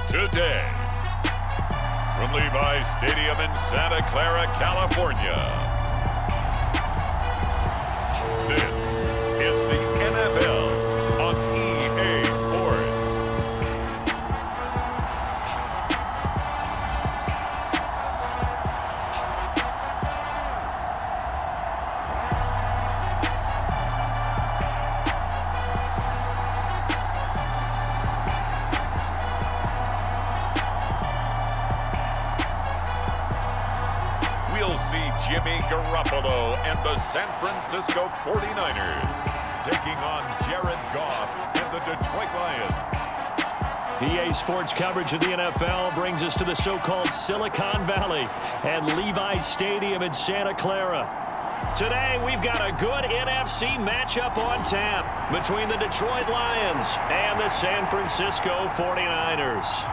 today. From Levi's Stadium in Santa Clara, California, this is the NFL on EA Sports. We'll see Jimmy Garoppolo and the San Francisco 49ers taking on Jared Goff and the Detroit Lions. EA Sports coverage of the NFL brings us to the so-called Silicon Valley and Levi's Stadium in Santa Clara. Today, we've got a good NFC matchup on tap between the Detroit Lions and the San Francisco 49ers.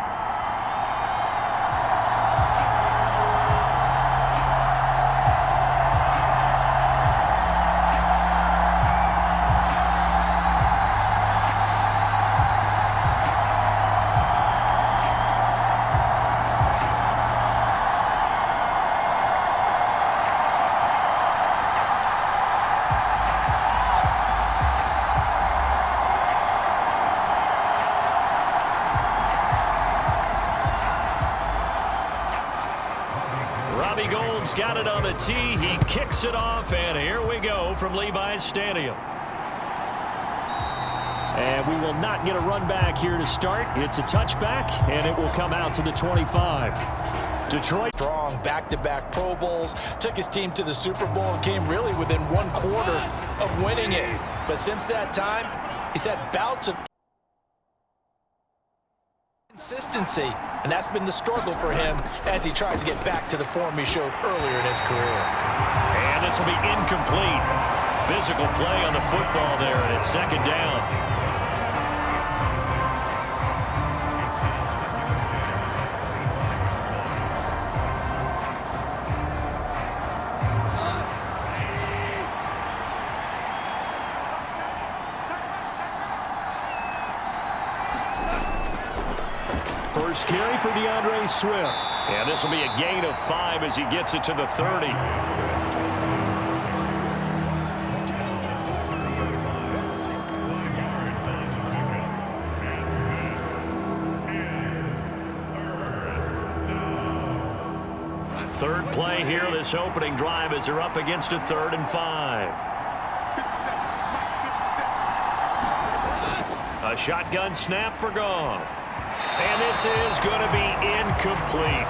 Got it on the tee. He kicks it off, and here we go from Levi's Stadium. And we will not get a run back here to start. It's a touchback, and it will come out to the 25. Detroit. Strong back-to-back Pro Bowls, took his team to the Super Bowl and came really within one quarter of winning it. But since that time, he's had bouts of consistency, and that's been the struggle for him as he tries to get back to the form he showed earlier in his career. And this will be incomplete. Physical play on the football there, and it's second down. First carry for DeAndre Swift. And this will be a gain of 5 as he gets it to the 30. Third play here, this opening drive as they're up against a 3rd and 5. A shotgun snap for Goff. And this is going to be incomplete.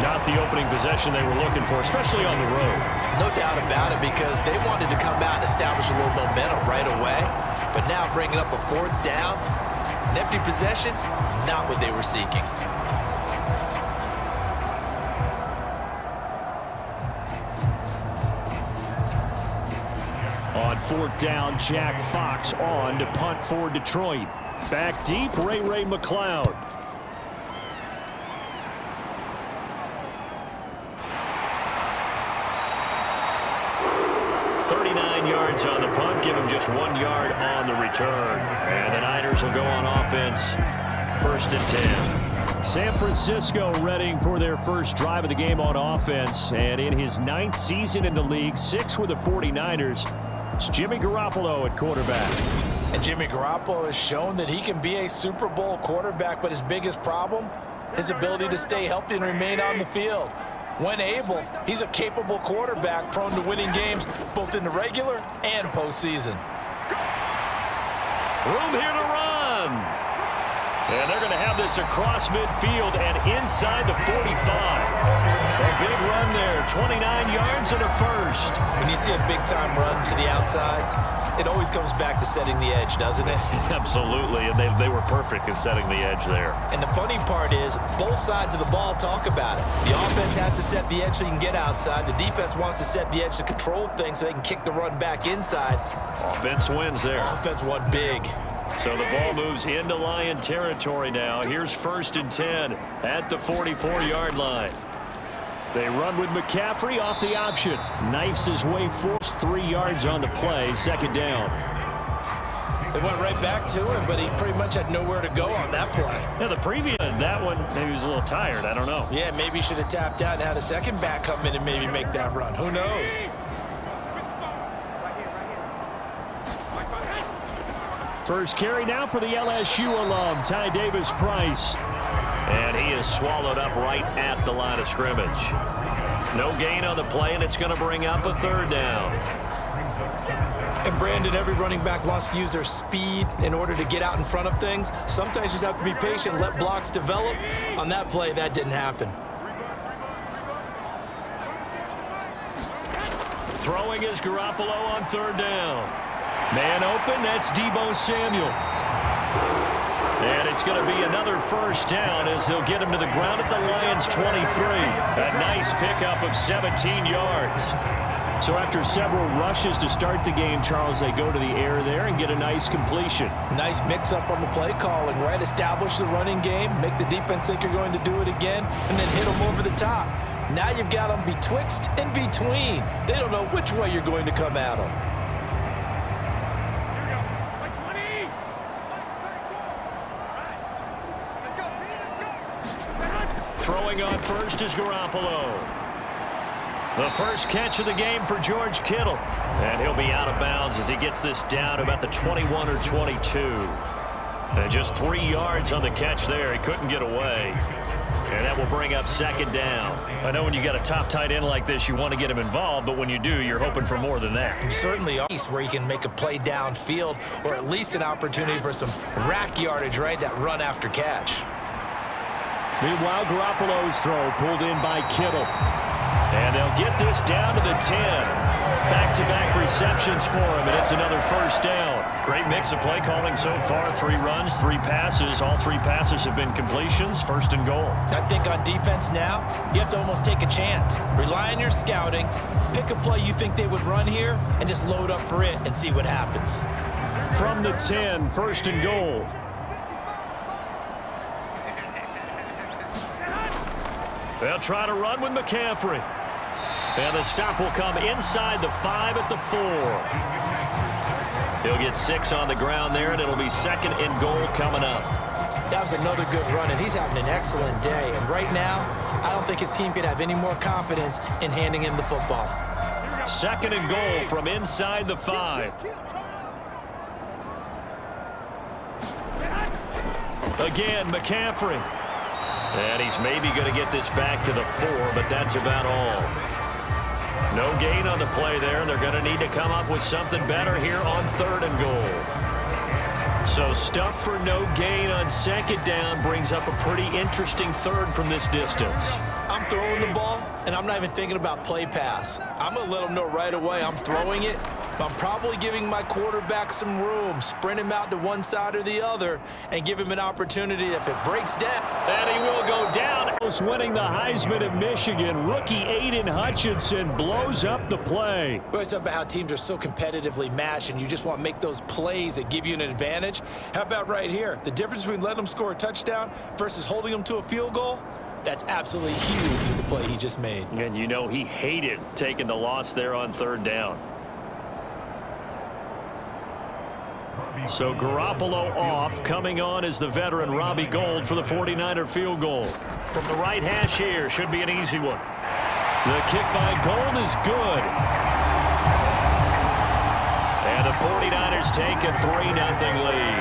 Not the opening possession they were looking for, especially on the road. No doubt about it, because they wanted to come out and establish a little momentum right away. But now bringing up a 4th down, an empty possession, not what they were seeking. On 4th down, Jack Fox on to punt for Detroit. Back deep, Ray McLeod. 39 yards on the punt, give him just 1 yard on the return. And the Niners will go on offense, 1st and 10. San Francisco readying for their first drive of the game on offense. And in his 9th season in the league, 6 with the 49ers, it's Jimmy Garoppolo at quarterback. And Jimmy Garoppolo has shown that he can be a Super Bowl quarterback, but his biggest problem, his ability to stay healthy and remain on the field. When able, he's a capable quarterback prone to winning games both in the regular and postseason. Room here to run. And they're going to have this across midfield and inside the 45. A big run there, 29 yards and a first. When you see a big-time run to the outside, it always comes back to setting the edge, doesn't it? Absolutely, and they were perfect in setting the edge there. And the funny part is, both sides of the ball talk about it. The offense has to set the edge so you can get outside. The defense wants to set the edge to control things so they can kick the run back inside. Offense wins there. Offense won big. So the ball moves into Lion territory now. Here's 1st and 10 at the 44-yard line. They run with McCaffrey off the option. Knifes his way forced 3 yards on the play. 2nd down. They went right back to him, but he pretty much had nowhere to go on that play. Yeah, the previous, that one, maybe he was a little tired. I don't know. Yeah, maybe he should have tapped out and had a second back come in and maybe make that run. Who knows? First carry now for the LSU alum, Ty Davis-Price. And he is swallowed up right at the line of scrimmage. No gain on the play, and it's going to bring up a third down. And Brandon, every running back wants to use their speed in order to get out in front of things. Sometimes you just have to be patient, let blocks develop. On that play, that didn't happen. Throwing is Garoppolo on third down. Man open, that's Deebo Samuel. And it's going to be another first down as they'll get him to the ground at the Lions' 23. A nice pickup of 17 yards. So after several rushes to start the game, Charles, they go to the air there and get a nice completion. Nice mix-up on the play calling, right? Establish the running game, make the defense think you're going to do it again, and then hit them over the top. Now you've got them betwixt and between. They don't know which way you're going to come at them. Throwing on first is Garoppolo. The first catch of the game for George Kittle. And he'll be out of bounds as he gets this down to about the 21 or 22. And just 3 yards on the catch there. He couldn't get away. And that will bring up second down. I know when you got a top tight end like this, you want to get him involved, but when you do, you're hoping for more than that. You certainly are, where you can make a play downfield or at least an opportunity for some rack yardage, right? That run after catch. Meanwhile, Garoppolo's throw pulled in by Kittle. And they'll get this down to the 10. Back-to-back receptions for him, and it's another first down. Great mix of play calling so far. 3 runs, 3 passes. All 3 passes have been completions. First and goal. I think on defense now, you have to almost take a chance. Rely on your scouting. Pick a play you think they would run here, and just load up for it and see what happens. From the 10, first and goal. They'll try to run with McCaffrey. And the stop will come inside the 5 at the 4. He'll get 6 on the ground there, and it'll be second and goal coming up. That was another good run, and he's having an excellent day. And right now, I don't think his team can have any more confidence in handing him the football. Second and goal from inside the 5. Again, McCaffrey. And he's maybe going to get this back to the 4, but that's about all. No gain on the play there, and they're going to need to come up with something better here on third and goal. So stuff for no gain on second down brings up a pretty interesting third from this distance. I'm throwing the ball, and I'm not even thinking about play pass. I'm going to let them know right away I'm throwing it, but I'm probably giving my quarterback some room, sprint him out to one side or the other, and give him an opportunity if it breaks down. And he will go down. Winning the Heisman of Michigan, rookie Aiden Hutchinson blows up the play. We always talk about how teams are so competitively matched, and you just want to make those plays that give you an advantage. How about right here? The difference between letting them score a touchdown versus holding them to a field goal? That's absolutely huge with the play he just made. And you know he hated taking the loss there on third down. So Garoppolo off. Coming on is the veteran Robbie Gould for the 49er field goal. From the right hash here, should be an easy one. The kick by Gould is good. And the 49ers take a 3-0 lead.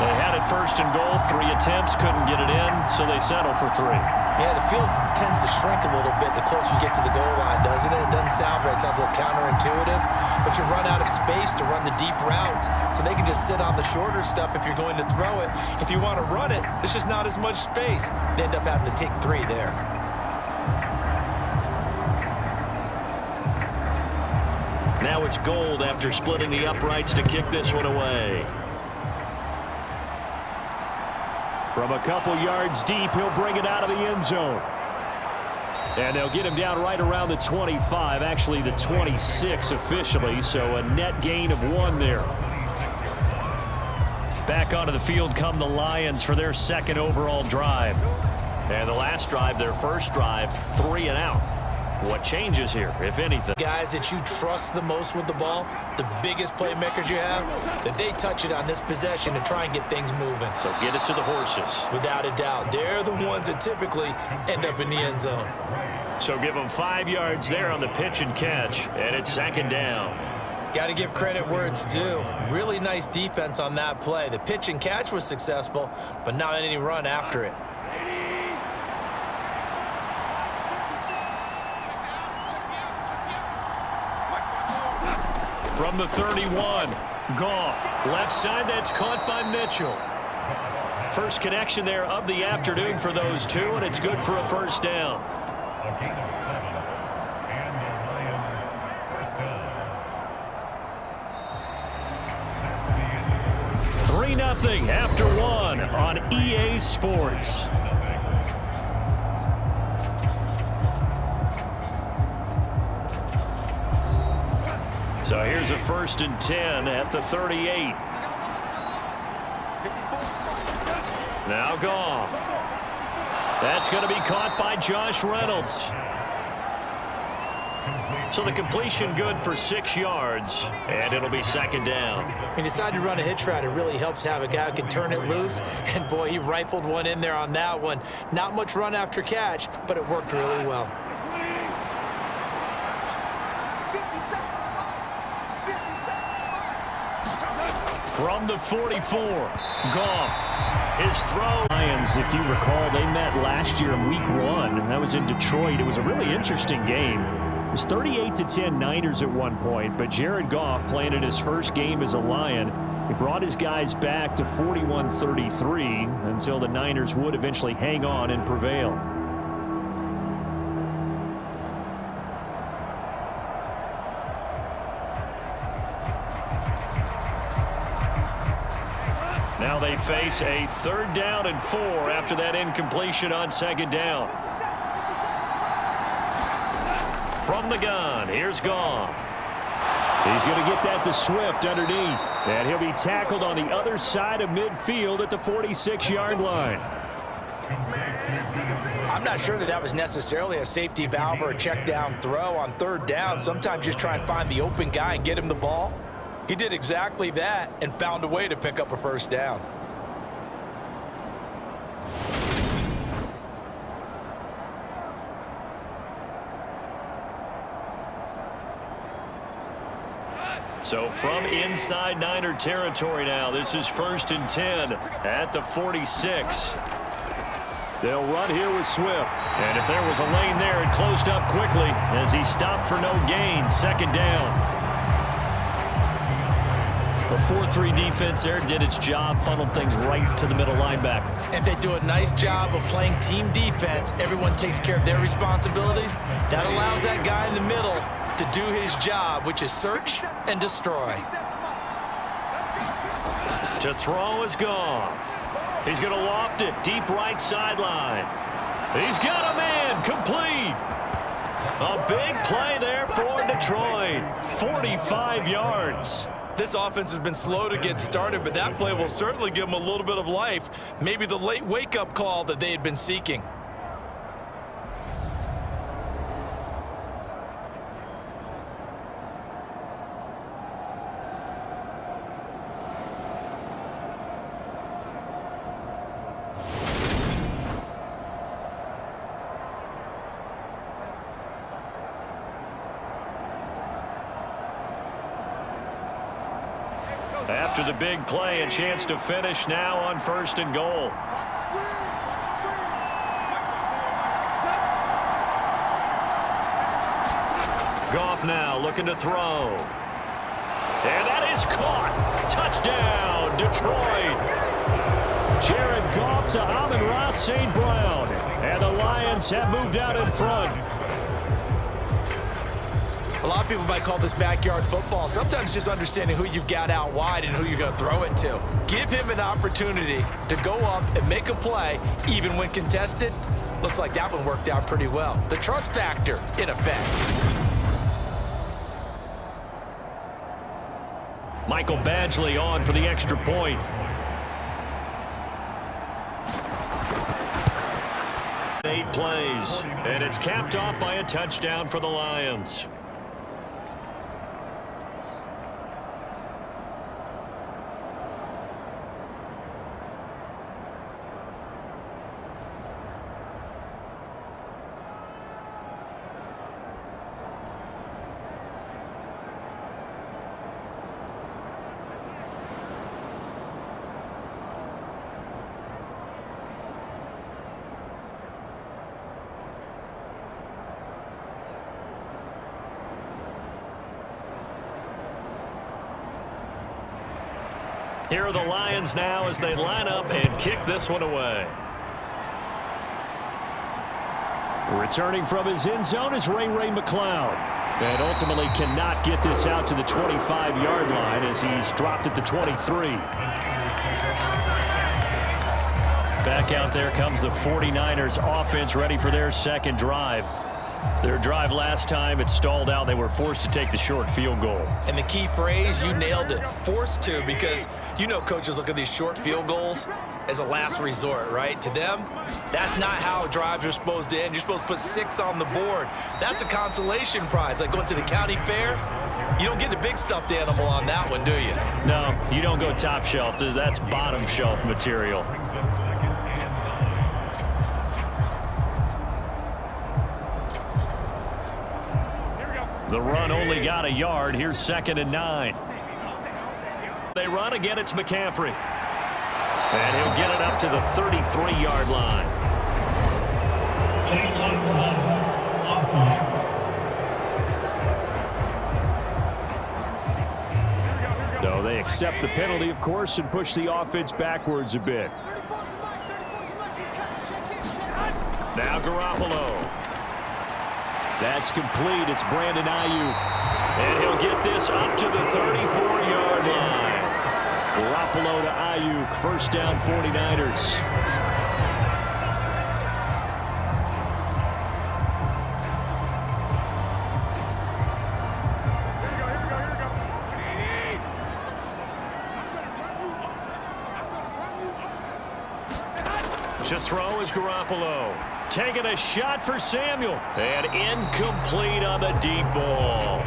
They had it first and goal, 3 attempts, couldn't get it in, so they settle for 3. Yeah, the field tends to shrink a little bit the closer you get to the goal line, doesn't it? It doesn't sound right. It sounds a little counterintuitive, but you run out of space to run the deep routes, so they can just sit on the shorter stuff if you're going to throw it. If you want to run it, there's just not as much space. They end up having to take 3 there. Now it's Gould after splitting the uprights to kick this one away. From a couple yards deep, he'll bring it out of the end zone. And they'll get him down right around the 25, actually the 26 officially, so a net gain of 1 there. Back onto the field come the Lions for their second overall drive. And the last drive, their first drive, 3 and out. What changes here, if anything? Guys that you trust the most with the ball, the biggest playmakers you have, that they touch it on this possession to try and get things moving. So get it to the horses. Without a doubt, they're the ones that typically end up in the end zone. So give them 5 yards there on the pitch and catch, and it's 2nd down. Got to give credit where it's due. Really nice defense on that play. The pitch and catch was successful, but not any run after it. From the 31, Goff, left side, that's caught by Mitchell. First connection there of the afternoon for those two, and it's good for a 1st down. 3-0 after 1 on EA Sports. So here's a 1st and 10 at the 38. Now Goff. That's going to be caught by Josh Reynolds. So the completion good for 6 yards, and it'll be 2nd down. He decided to run a hitch route. It really helps to have a guy who can turn it loose. And, boy, he rifled one in there on that one. Not much run after catch, but it worked really well. From the 44, Goff, his throw. Lions, if you recall, they met last year in Week 1, and that was in Detroit. It was a really interesting game. It was 38-10 Niners at one point, but Jared Goff, playing in his first game as a Lion, he brought his guys back to 41-33 until the Niners would eventually hang on and prevail. Now they face a 3rd down and 4 after that incompletion on 2nd down. From the gun, here's Goff. He's going to get that to Swift underneath, and he'll be tackled on the other side of midfield at the 46-yard line. I'm not sure that was necessarily a safety valve or a check down throw on 3rd down. Sometimes just try and find the open guy and get him the ball. He did exactly that and found a way to pick up a 1st down. So from inside Niner territory now, this is 1st and 10 at the 46. They'll run here with Swift. And if there was a lane there, it closed up quickly as he stopped for no gain. 2nd down. The 4-3 defense there did its job, funneled things right to the middle linebacker. If they do a nice job of playing team defense, everyone takes care of their responsibilities. That allows that guy in the middle to do his job, which is search and destroy. To throw is Goff. He's going to loft it deep right sideline. He's got a man complete. A big play there for Detroit. 45 yards. This offense has been slow to get started, but that play will certainly give them a little bit of life. Maybe the late wake-up call that they had been seeking. After the big play, a chance to finish now on 1st and goal. Goff now looking to throw. And that is caught. Touchdown, Detroit. Jared Goff to Amon-Ra St. Brown. And the Lions have moved out in front. A lot of people might call this backyard football. Sometimes just understanding who you've got out wide and who you're going to throw it to. Give him an opportunity to go up and make a play, even when contested. Looks like that one worked out pretty well. The trust factor in effect. Michael Badgley on for the extra point. 8 plays, and it's capped off by a touchdown for the Lions. Here are the Lions now as they line up and kick this one away. Returning from his end zone is Ray McLeod. And ultimately cannot get this out to the 25-yard line as he's dropped at the 23. Back out there comes the 49ers offense ready for their second drive. Their drive last time, it stalled out. They were forced to take the short field goal. And the key phrase, you nailed it, forced to, because you know coaches look at these short field goals as a last resort, right? To them, that's not how drives are supposed to end. You're supposed to put 6 on the board. That's a consolation prize, like going to the county fair. You don't get the big stuffed animal on that one, do you? No, you don't go top shelf. That's bottom shelf material. The run only got a yard. Here's 2nd and 9. They run again. It's McCaffrey. And he'll get it up to the 33-yard line. So they accept the penalty, of course, and push the offense backwards a bit. Now Garoppolo. That's complete. It's Brandon Ayuk. And he'll get this up to the 34-yard line. Garoppolo to Ayuk. First down, 49ers. To throw is Garoppolo. Taking a shot for Samuel. And incomplete on the deep ball.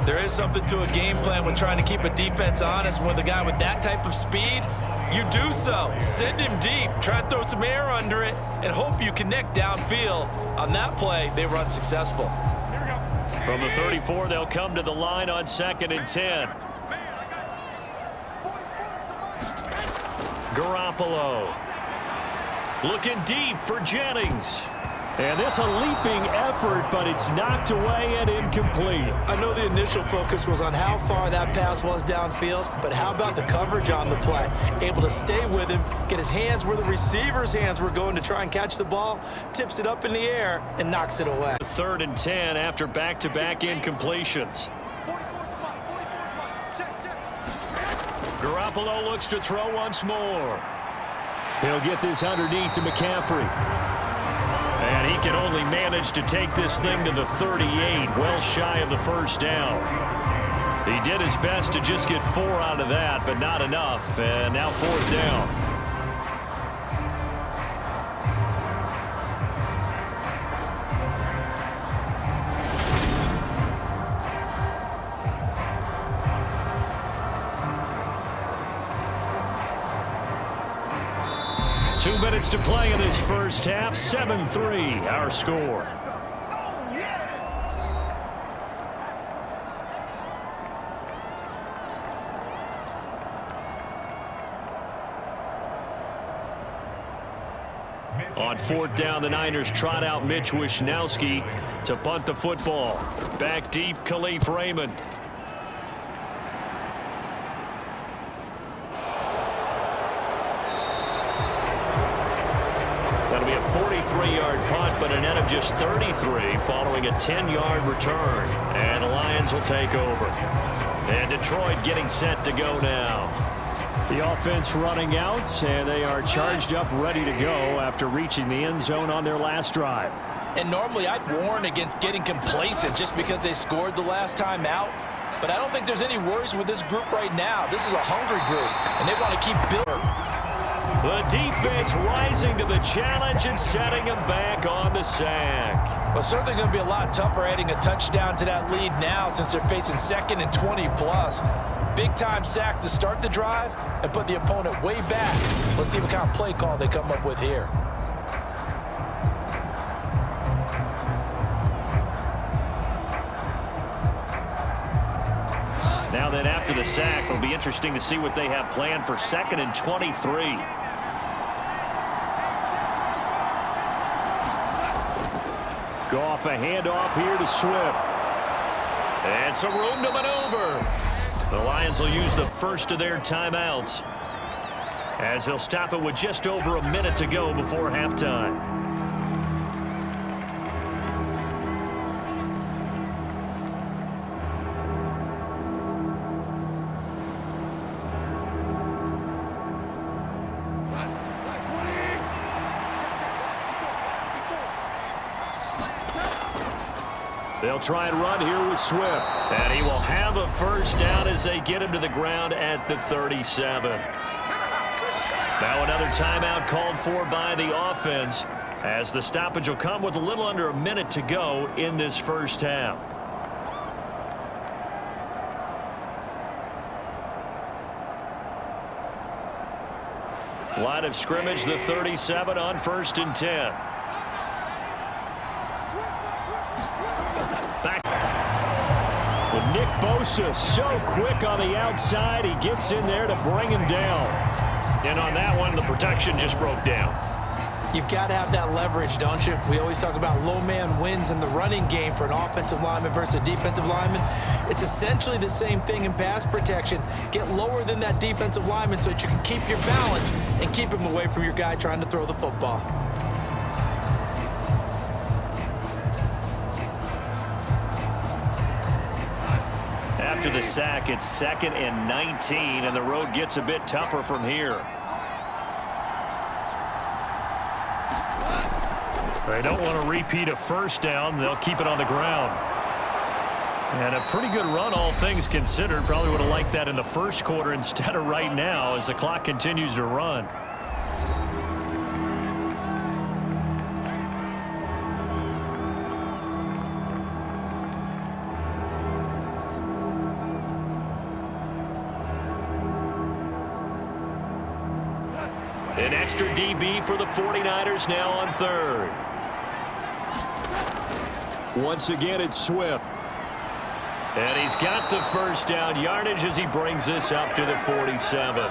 There is something to a game plan when trying to keep a defense honest. With a guy with that type of speed, you do so. Send him deep. Try and throw some air under it and hope you connect downfield. On that play, they were unsuccessful. From the 34, they'll come to the line on 2nd and 10. Garoppolo. Looking deep for Jennings. And this a leaping effort, but it's knocked away and incomplete. I know the initial focus was on how far that pass was downfield, but how about the coverage on the play? Able to stay with him, get his hands where the receiver's hands were going to try and catch the ball, tips it up in the air, and knocks it away. 3rd and 10 after back-to-back incompletions. Garoppolo looks to throw once more. He'll get this underneath to McCaffrey. And he can only manage to take this thing to the 38, well shy of the first down. He did his best to just get 4 out of that, but not enough. And now 4th down. Two minutes to play in this first half. 7-3, our score. On 4th down, the Niners trot out Mitch Wishnowski to punt the football. Back deep, Khalif Raymond. That'll be a 43-yard punt, but a net of just 33 following a 10-yard return. And the Lions will take over. And Detroit getting set to go now. The offense running out, and they are charged up, ready to go after reaching the end zone on their last drive. And normally I'd warn against getting complacent just because they scored the last time out. But I don't think there's any worries with this group right now. This is a hungry group, and they want to keep building. The defense rising to the challenge and setting him back on the sack. Well, certainly going to be a lot tougher adding a touchdown to that lead now since they're facing 2nd and 20+. Big-time sack to start the drive and put the opponent way back. Let's see what kind of play call they come up with here. Now then, after the sack, it'll be interesting to see what they have planned for 2nd and 23. Goff, a handoff here to Swift. And some room to maneuver. The Lions will use the first of their timeouts as they'll stop it with just over a minute to go before halftime. They'll try and run here with Swift. And he will have a first down as they get him to the ground at the 37. Now another timeout called for by the offense as the stoppage will come with a little under a minute to go in this first half. Line of scrimmage, the 37 on 1st and 10. Nick Bosa so quick on the outside. He gets in there to bring him down. And on that one, the protection just broke down. You've got to have that leverage, don't you? We always talk about low man wins in the running game for an offensive lineman versus a defensive lineman. It's essentially the same thing in pass protection. Get lower than that defensive lineman so that you can keep your balance and keep him away from your guy trying to throw the football. After the sack, it's 2nd and 19, and the road gets a bit tougher from here. They don't want to repeat a first down. They'll keep it on the ground. And a pretty good run, all things considered. Probably would have liked that in the first quarter instead of right now as the clock continues to run. An extra DB for the 49ers now on 3rd. Once again, it's Swift. And he's got the first down yardage as he brings this up to the 47.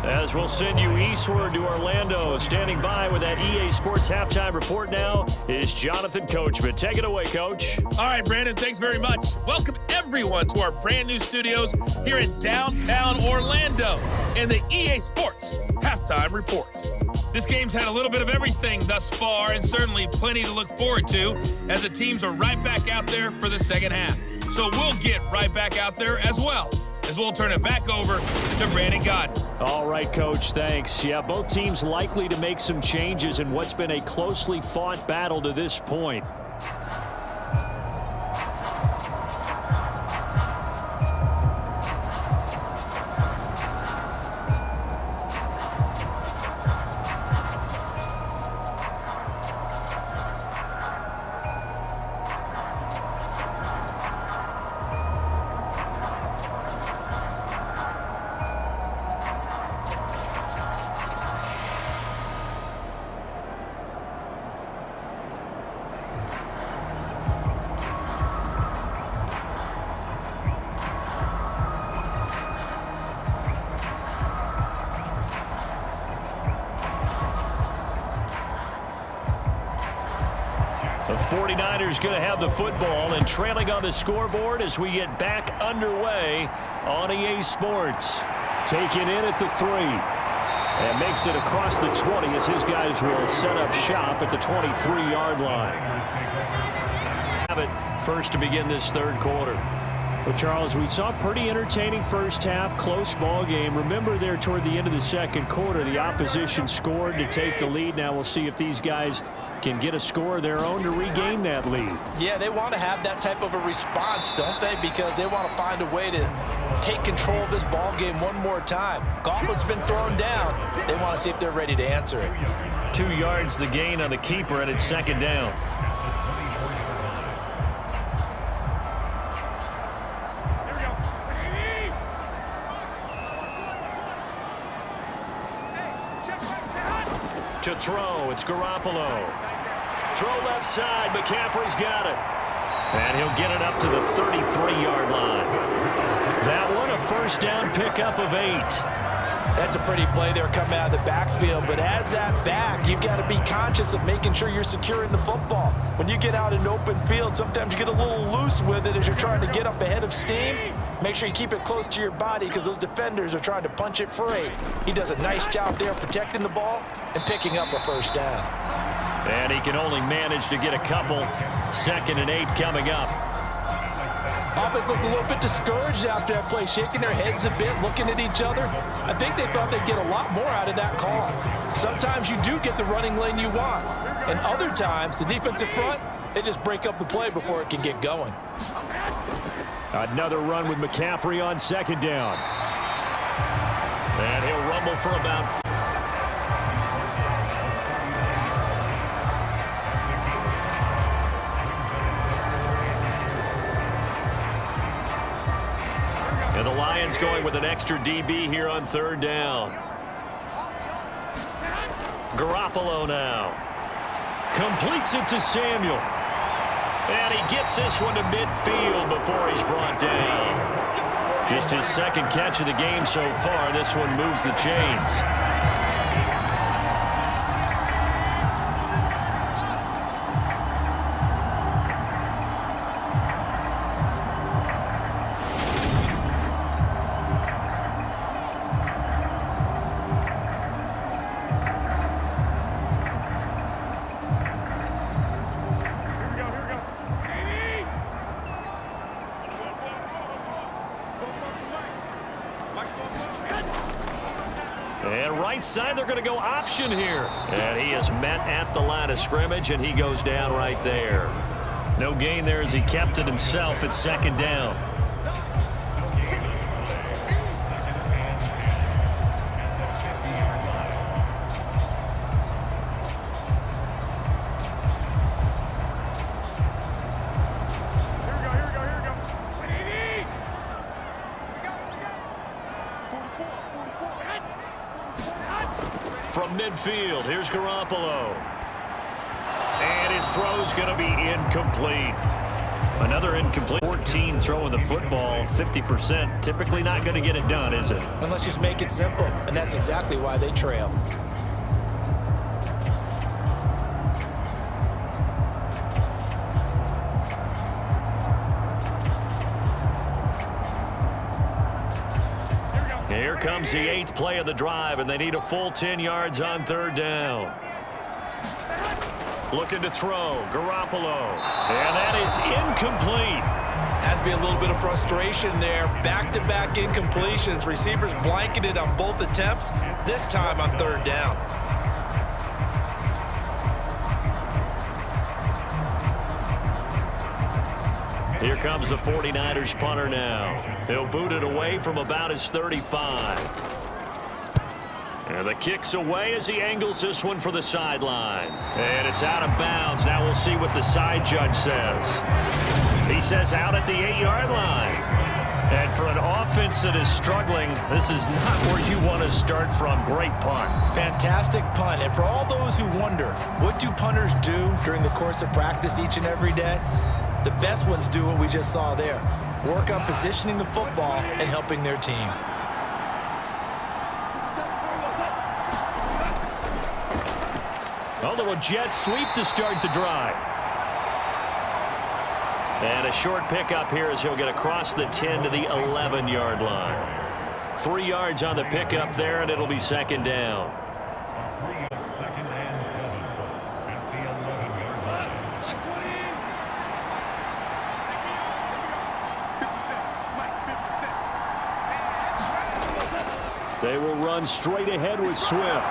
As we'll send you eastward to Orlando. Standing by with that EA Sports halftime report now is Jonathan Coachman. Take it away, Coach. All right, Brandon, thanks very much. Welcome everyone to our brand new studios here in downtown Orlando and the EA Sports halftime report. This game's had a little bit of everything thus far and certainly plenty to look forward to as the teams are right back out there for the second half. So we'll get right back out there as well, as we'll turn it back over to Brandon Godden. All right, Coach, thanks. Yeah, both teams likely to make some changes in what's been a closely fought battle to this point. The 49ers going to have the football and trailing on the scoreboard as we get back underway on EA Sports. Taken in at the 3. And makes it across the 20 as his guys will set up shop at the 23-yard line. Have it first to begin this third quarter. Well, Charles, we saw a pretty entertaining first half, close ball game. Remember there toward the end of the second quarter, the opposition scored to take the lead. Now we'll see if these guys can get a score of their own to regain that lead. Yeah, they want to have that type of a response, don't they? Because they want to find a way to take control of this ball game one more time. Gauntlet's been thrown down. They want to see if they're ready to answer it. 2 yards the gain on the keeper, and it's second down. To throw, it's Garoppolo. Throw left side, McCaffrey's got it. And he'll get it up to the 33-yard line. That one, a first down pickup of 8. That's a pretty play there coming out of the backfield, but as that back, you've got to be conscious of making sure you're securing the football. When you get out in open field, sometimes you get a little loose with it as you're trying to get up ahead of steam. Make sure you keep it close to your body because those defenders are trying to punch it free. He does a nice job there protecting the ball and picking up a first down. And he can only manage to get a couple. 2nd and 8 coming up. Offense looked a little bit discouraged after that play, shaking their heads a bit, looking at each other. I think they thought they'd get a lot more out of that call. Sometimes you do get the running lane you want, and other times the defensive front, they just break up the play before it can get going. Another run with McCaffrey on 2nd down. And he'll rumble for about... And the Lions going with an extra DB here on 3rd down. Garoppolo now. Completes it to Samuel. And he gets this one to midfield before he's brought down. Just his 2nd catch of the game so far. This one moves the chains. And right side, they're going to go option here. And he is met at the line of scrimmage, and he goes down right there. No gain there as he kept it himself at 2nd down. From midfield, here's Garoppolo. And his throw's going to be incomplete. Another incomplete. 14 throwing the football, 50%. Typically not going to get it done, is it? And let's just make it simple, and that's exactly why they trail. Here comes the 8th play of the drive, and they need a full 10 yards on 3rd down. Looking to throw, Garoppolo. And that is incomplete. Has to be a little bit of frustration there. Back-to-back incompletions. Receivers blanketed on both attempts, this time on 3rd down. Here comes the 49ers punter now. He'll boot it away from about his 35. And the kick's away as he angles this one for the sideline. And it's out of bounds. Now we'll see what the side judge says. He says out at the 8-yard line. And for an offense that is struggling, this is not where you want to start from. Great punt. Fantastic punt. And for all those who wonder, what do punters do during the course of practice each and every day? The best ones do what we just saw there. Work on positioning the football and helping their team. Although a jet sweep to start the drive. And a short pickup here as he'll get across the 10 to the 11-yard line. 3 yards on the pickup there, and it'll be 2nd down. They will run straight ahead with Swift.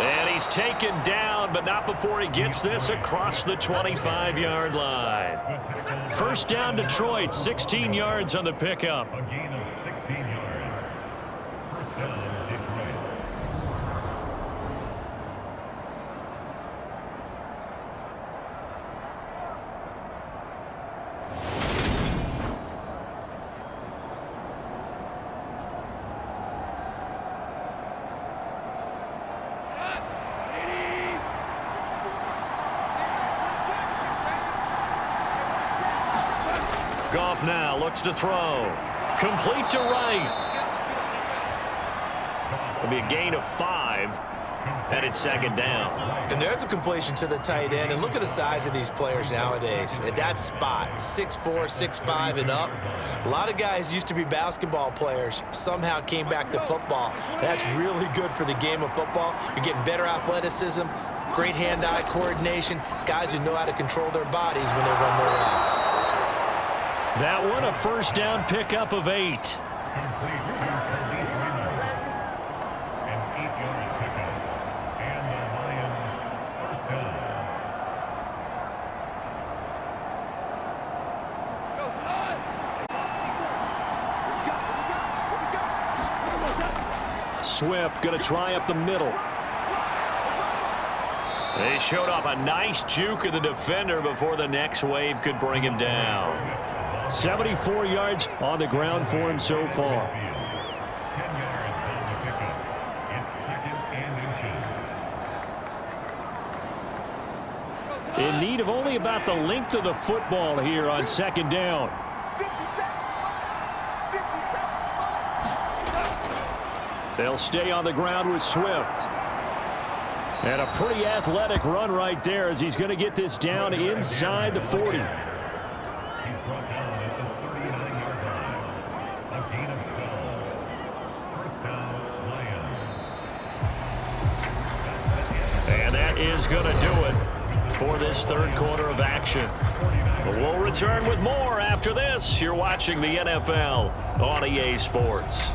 And he's taken down, but not before he gets this across the 25-yard line. First down, Detroit, 16 yards on the pickup. A gain of 16 yards. First down, Detroit. Goff now looks to throw. Complete to right. It'll be a gain of 5, and it's second down. And there's a completion to the tight end. And look at the size of these players nowadays. At that spot, 6'4", 6'5", and up. A lot of guys used to be basketball players, somehow came back to football. And that's really good for the game of football. You're getting better athleticism, great hand-eye coordination, guys who know how to control their bodies when they run their routes. That one a first down pickup of 8. Complete to Khalid Raymond. An 8-yard pickup. And the Lions first down. Swift going to try up the middle. They showed off a nice juke of the defender before the next wave could bring him down. 74 yards on the ground for him so far. 10 yards on the pickup. It's second and inches. In need of only about the length of the football here on second down. They'll stay on the ground with Swift. And a pretty athletic run right there as he's going to get this down inside the 40. He's brought down at the 39-yard line. A gain of 12. First down, Lions. And that is going to do it for this third quarter of action. But we'll return with more after this. You're watching the NFL on EA Sports.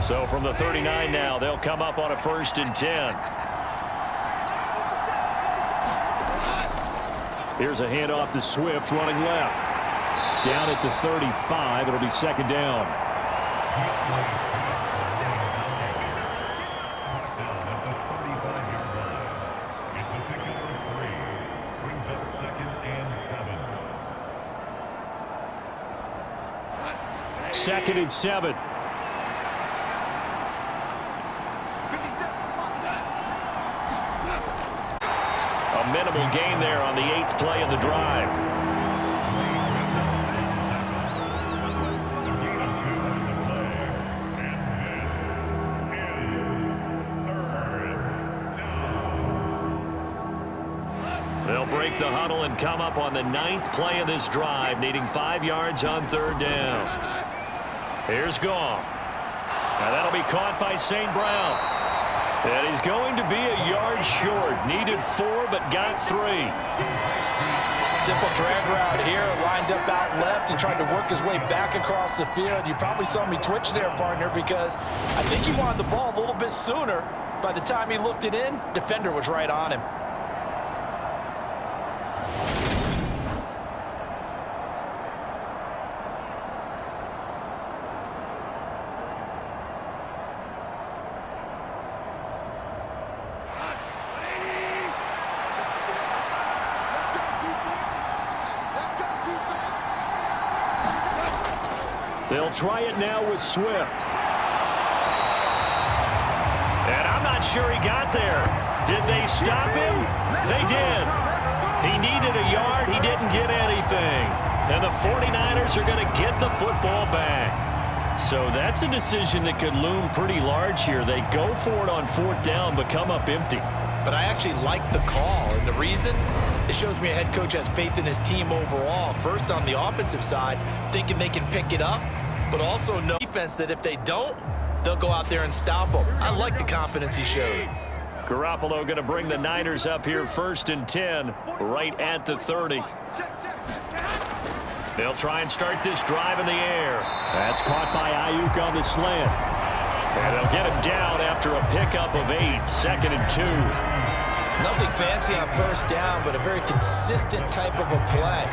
So from the 39 now, they'll come up on a 1st and 10. Here's a handoff to Swift running left. Down at the 35, it'll be second down. It's a pickup of 3. Brings up second and 7. Second and 7. A minimal gain there on the 8th play of the drive. They'll break the huddle and come up on the 9th play of this drive, needing 5 yards on 3rd down. Here's Goff. Now that'll be caught by St. Brown. And he's going to be a yard short. Needed 4, but got 3. Simple drag route here, lined up out left and tried to work his way back across the field. You probably saw me twitch there, partner, because I think he wanted the ball a little bit sooner. By the time he looked it in, defender was right on him. They'll try it now with Swift. And I'm not sure he got there. Did they stop him? They did. He needed a yard. He didn't get anything. And the 49ers are going to get the football back. So that's a decision that could loom pretty large here. They go for it on 4th down, but come up empty. But I actually like the call, and the reason? It shows me a head coach has faith in his team overall. First, on the offensive side, thinking they can pick it up, but also no defense that if they don't, they'll go out there and stop them. I like the confidence he showed. Garoppolo going to bring the Niners up here 1st and 10, right at the 30. They'll try and start this drive in the air. That's caught by Ayuk on the slant. And they'll get him down after a pickup of 8, 2nd and 2. Nothing fancy on first down, but a very consistent type of a play.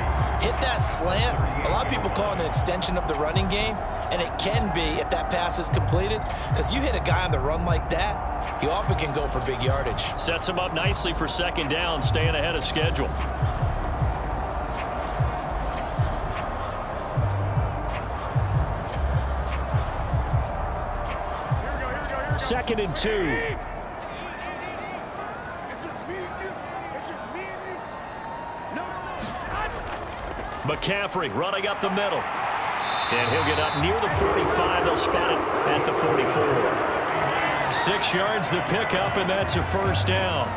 Hit that slant. A lot of people call it an extension of the running game, and it can be if that pass is completed, because you hit a guy on the run like that, he often can go for big yardage. Sets him up nicely for 2nd down, staying ahead of schedule. Second and 2. McCaffrey running up the middle. And he'll get up near the 45. They'll spot it at the 44. 6 yards the pickup, and that's a first down.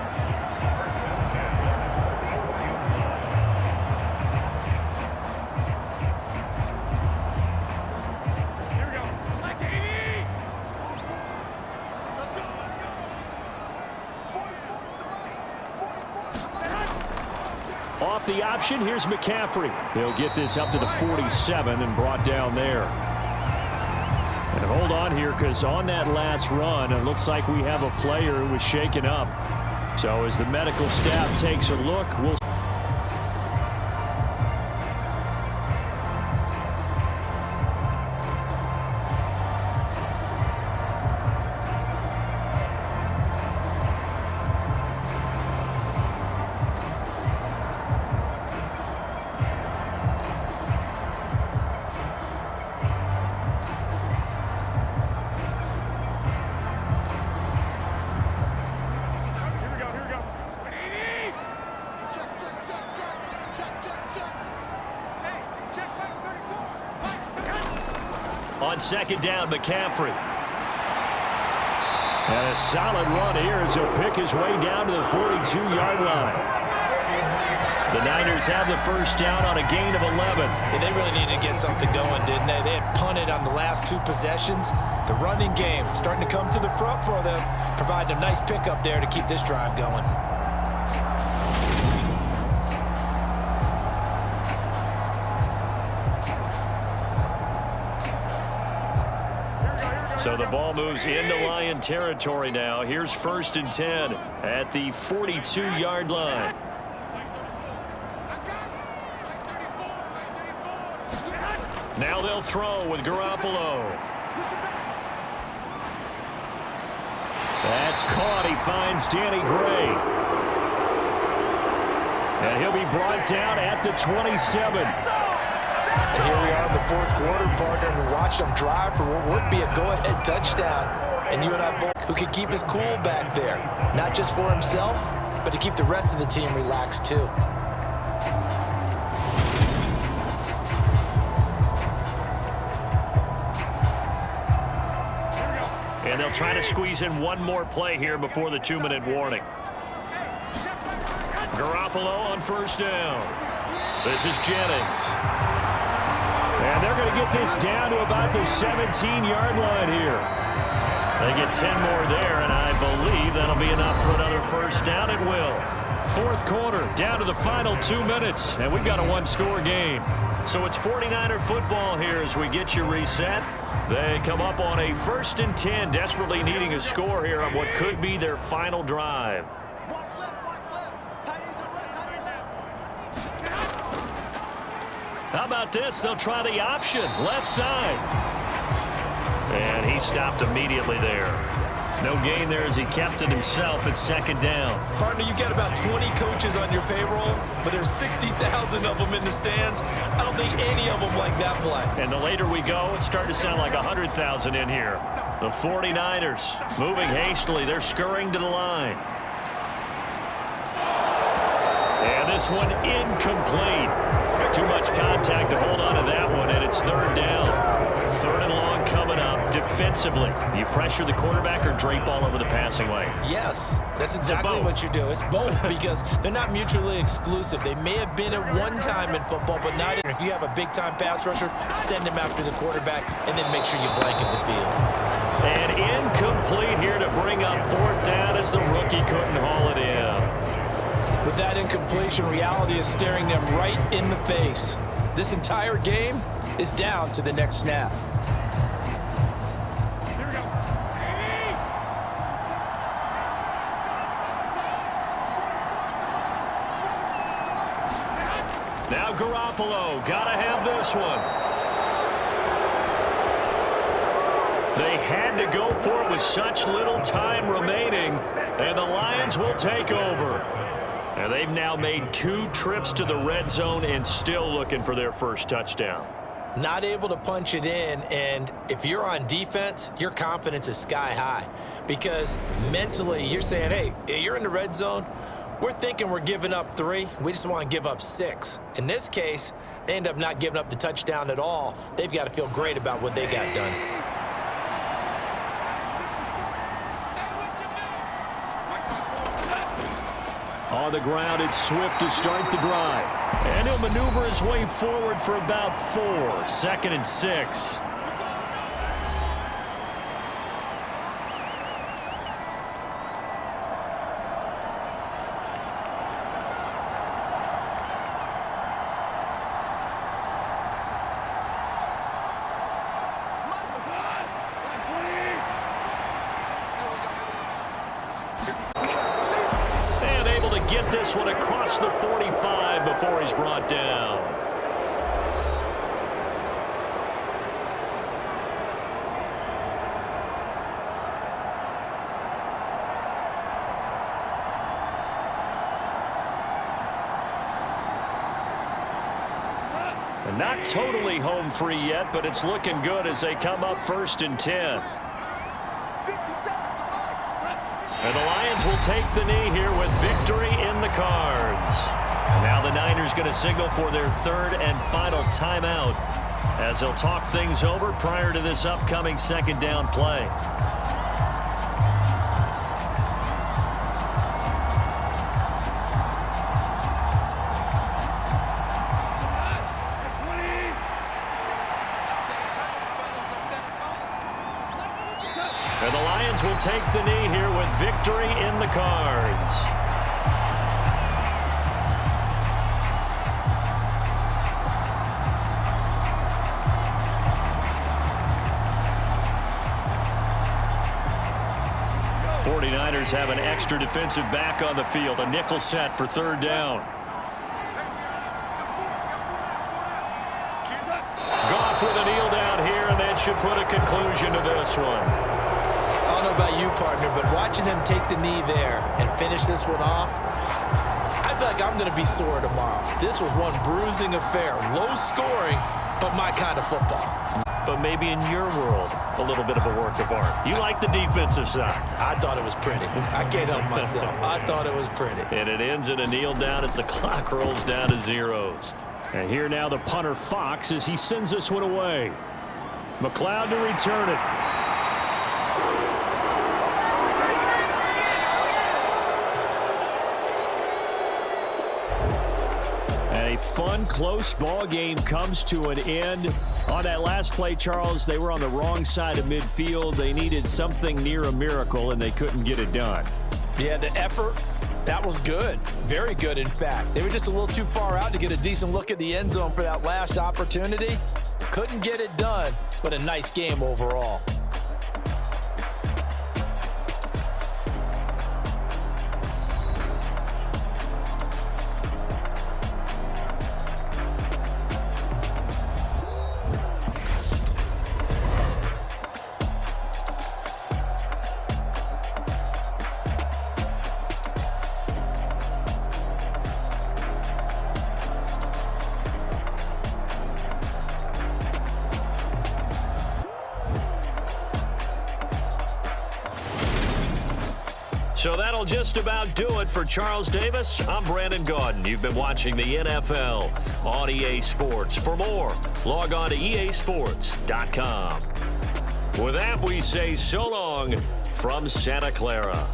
Off the option, here's McCaffrey. He'll get this up to the 47 and brought down there. And hold on here, because on that last run, it looks like we have a player who was shaken up. So as the medical staff takes a look, we'll on 2nd down, McCaffrey. And a solid run here as he'll pick his way down to the 42-yard line. The Niners have the first down on a gain of 11. Yeah, they really needed to get something going, didn't they? They had punted on the last 2 possessions. The running game starting to come to the front for them, providing a nice pickup there to keep this drive going. So the ball moves into Lion territory now. Here's 1st and 10 at the 42-yard line. Now they'll throw with Garoppolo. That's caught. He finds Danny Gray. And he'll be brought down at the 27. And here we are in the 4th quarter, partner, and watch them drive for what would be a go-ahead touchdown. And you and I both, who can keep his cool back there, not just for himself, but to keep the rest of the team relaxed too. And they'll try to squeeze in one more play here before the 2-minute warning. Garoppolo on 1st down. This is Jennings. And they're going to get this down to about the 17-yard line here. They get 10 more there, and I believe that'll be enough for another first down. It will. 4th quarter, down to the final 2 minutes, and we've got a 1-score game. So it's 49er football here as we get you reset. They come up on a 1st and 10, desperately needing a score here on what could be their final drive. How about this? They'll try the option, left side. And he stopped immediately there. No gain there as he kept it himself at 2nd down. Partner, you got about 20 coaches on your payroll, but there's 60,000 of them in the stands. I don't think any of them like that play. And the later we go, it's starting to sound like 100,000 in here. The 49ers moving hastily. They're scurrying to the line. And this one incomplete. Too much contact to hold on to that one, and it's 3rd down. 3rd and long coming up. Defensively, you pressure the quarterback or drape all over the passing lane? Yes, that's exactly what you do. It's both because they're not mutually exclusive. They may have been at one time in football, but not in. If you have a big-time pass rusher, send him after the quarterback, and then make sure you blanket the field. And incomplete here to bring up 4th down as the rookie couldn't haul it in. With that incompletion, reality is staring them right in the face. This entire game is down to the next snap. Here we go. Now Garoppolo, gotta have this one. They had to go for it with such little time remaining, and the Lions will take over. And they've now made 2 trips to the red zone and still looking for their first touchdown. Not able to punch it in, and if you're on defense, your confidence is sky high because mentally you're saying, hey, you're in the red zone. We're thinking we're giving up 3. We just want to give up 6. In this case, they end up not giving up the touchdown at all. They've got to feel great about what they got done. On the ground, it's Swift to start the drive. And he'll maneuver his way forward for about 4. 2nd and 6. Get this one across the 45 before he's brought down. And not totally home free yet, but it's looking good as they come up 1st and 10. And the Lions will take the knee here with victory in the cards. And now the Niners going to signal for their 3rd and final timeout as they'll talk things over prior to this upcoming 2nd down play. And the Lions will take the knee here with victory in the cards. '49ers have an extra defensive back on the field, a nickel set for 3rd down. Goff with a kneel down here, and that should put a conclusion to this one. I don't know about you, partner, but watching them take the knee there and finish this one off, I feel like I'm going to be sore tomorrow. This was one bruising affair. Low scoring, but my kind of football. But maybe in your world, a little bit of a work of art. You like the defensive side. I thought it was pretty. I can't help myself. I thought it was pretty. And it ends in a kneel down as the clock rolls down to 0s. And here now the punter Fox as he sends this one away. McLeod to return it. A fun, close ball game comes to an end. On that last play, Charles, they were on the wrong side of midfield. They needed something near a miracle, and they couldn't get it done. Yeah, the effort, that was good. Very good, in fact. They were just a little too far out to get a decent look at the end zone for that last opportunity. Couldn't get it done, but a nice game overall. So that'll just about do it for Charles Davis. I'm Brandon Gaudin. You've been watching the NFL on EA Sports. For more, log on to easports.com. With that, we say so long from Santa Clara.